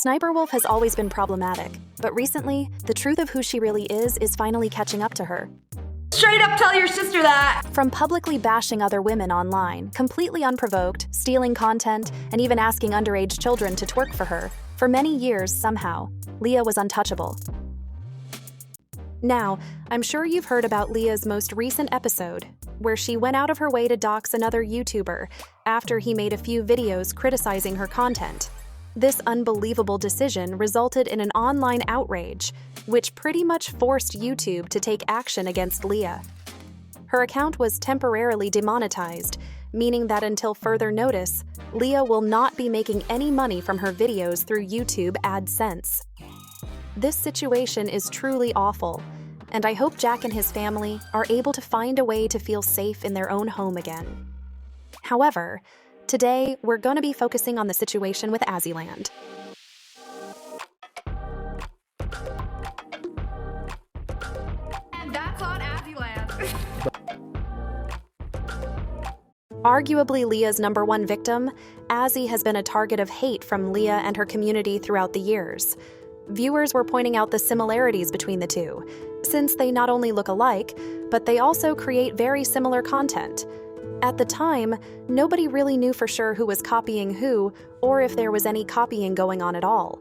Sniperwolf has always been problematic, but recently, the truth of who she really is finally catching up to her. Straight up tell your sister that! From publicly bashing other women online, completely unprovoked, stealing content, and even asking underage children to twerk for her, for many years, somehow, Leah was untouchable. Now, I'm sure you've heard about Leah's most recent episode, where she went out of her way to dox another YouTuber after he made a few videos criticizing her content. This unbelievable decision resulted in an online outrage, which pretty much forced YouTube to take action against Leah. Her account was temporarily demonetized, meaning that until further notice, Leah will not be making any money from her videos through YouTube AdSense. This situation is truly awful, and I hope Jack and his family are able to find a way to feel safe in their own home again. However, today we're going to be focusing on the situation with Azzyland. And that's on Azzyland. Arguably Leah's #1 victim, Azzy has been a target of hate from Leah and her community throughout the years. Viewers were pointing out the similarities between the two, since they not only look alike, but they also create very similar content. At the time, nobody really knew for sure who was copying who, or if there was any copying going on at all.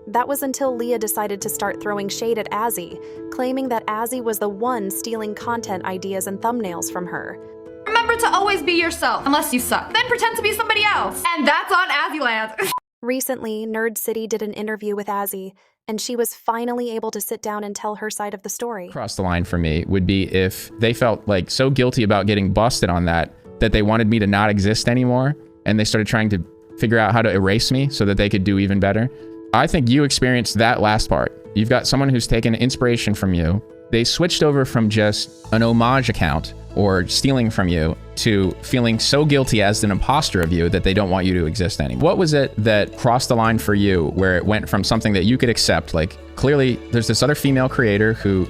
That was until Leah decided to start throwing shade at Azzy, claiming that Azzy was the one stealing content ideas and thumbnails from her. Remember to always be yourself, unless you suck. Then pretend to be somebody else. And that's on Azzyland. Recently, NerdCity did an interview with Azzy, and she was finally able to sit down and tell her side of the story. Across the line for me would be if they felt like so guilty about getting busted on that they wanted me to not exist anymore, and they started trying to figure out how to erase me so that they could do even better. I think you experienced that last part. You've got someone who's taken inspiration from you. They switched over from just an homage account or stealing from you to feeling so guilty as an imposter of you that they don't want you to exist anymore. What was it that crossed the line for you where it went from something that you could accept, like clearly there's this other female creator who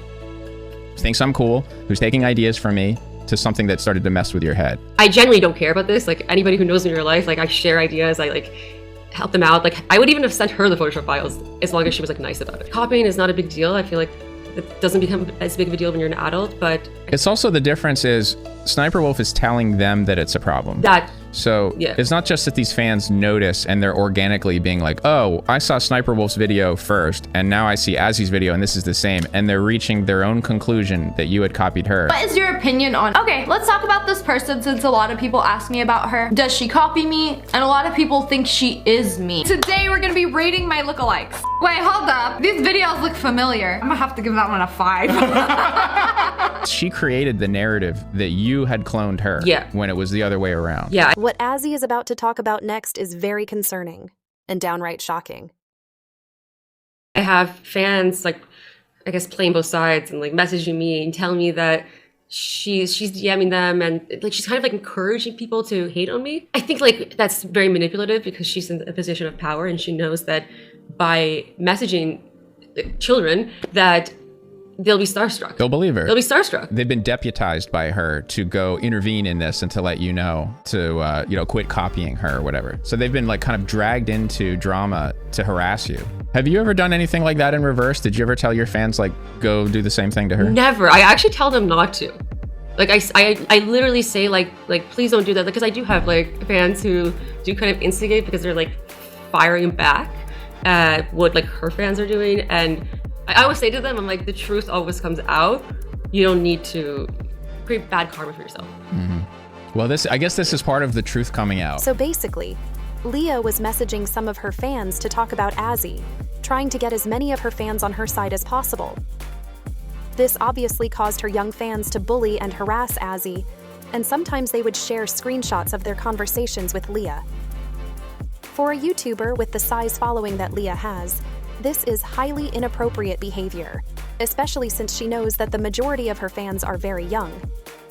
thinks I'm cool, who's taking ideas from me, to something that started to mess with your head? I genuinely don't care about this. Like, anybody who knows me in real life, like, I share ideas, I like help them out. Like, I would even have sent her the Photoshop files as long as she was like nice about it. Copying is not a big deal. I feel like it doesn't become as big of a deal when you're an adult, but it's also, the difference is Sniperwolf is telling them that it's a problem. So yeah. It's not just that these fans notice and they're organically being like, oh, I saw Sniperwolf's video first, and now I see Azzy's video and this is the same, and they're reaching their own conclusion that you had copied her. What is your opinion on, okay, let's talk about this person since a lot of people ask me about her. Does she copy me? And a lot of people think she is me. Today we're gonna be rating my lookalikes. Wait, hold up. These videos look familiar. I'm gonna have to give that one a 5. She created the narrative that you had cloned her when it was the other way around. Yeah. What Azzy is about to talk about next is very concerning and downright shocking. I have fans, like, I guess playing both sides and like messaging me and telling me that she's DMing them and like she's kind of like encouraging people to hate on me. I think like that's very manipulative because she's in a position of power and she knows that by messaging children that they'll be starstruck. They'll believe her. They'll be starstruck. They've been deputized by her to go intervene in this and to let you know to, quit copying her or whatever. So they've been like kind of dragged into drama to harass you. Have you ever done anything like that in reverse? Did you ever tell your fans, like, go do the same thing to her? Never. I actually tell them not to. Like, I literally say, like, please don't do that. Because I do have, like, fans who do kind of instigate because they're, like, firing back at what, like, her fans are doing. And I always say to them, I'm like, the truth always comes out. You don't need to create bad karma for yourself. Mm-hmm. Well, I guess this is part of the truth coming out. So basically, Leah was messaging some of her fans to talk about Azzy, trying to get as many of her fans on her side as possible. This obviously caused her young fans to bully and harass Azzy, and sometimes they would share screenshots of their conversations with Leah. For a YouTuber with the size following that Leah has, this is highly inappropriate behavior, especially since she knows that the majority of her fans are very young.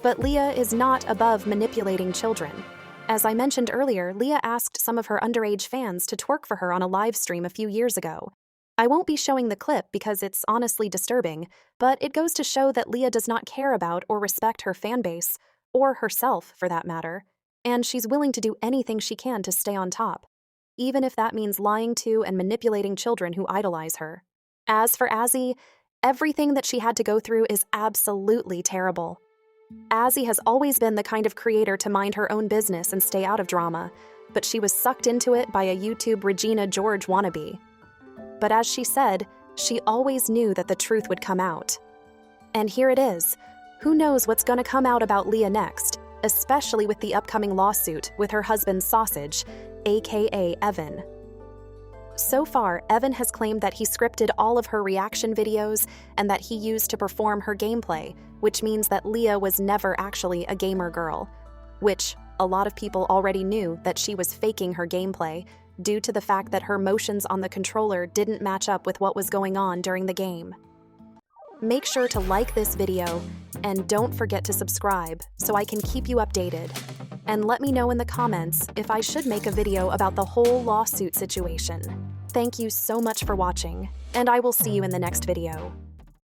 But Leah is not above manipulating children. As I mentioned earlier, Leah asked some of her underage fans to twerk for her on a live stream a few years ago. I won't be showing the clip because it's honestly disturbing, but it goes to show that Leah does not care about or respect her fan base, or herself for that matter, and she's willing to do anything she can to stay on top. even if that means lying to and manipulating children who idolize her. As for Azzy, everything that she had to go through is absolutely terrible. Azzy has always been the kind of creator to mind her own business and stay out of drama, but she was sucked into it by a YouTube Regina George wannabe. But as she said, she always knew that the truth would come out. And here it is. Who knows what's gonna come out about Leah next, especially with the upcoming lawsuit with her husband Sausage, aka Evan. So far, Evan has claimed that he scripted all of her reaction videos and that he used to perform her gameplay, which means that Leah was never actually a gamer girl, which a lot of people already knew that she was faking her gameplay due to the fact that her motions on the controller didn't match up with what was going on during the game. Make sure to like this video and don't forget to subscribe so I can keep you updated. And let me know in the comments if I should make a video about the whole lawsuit situation. Thank you so much for watching, and I will see you in the next video.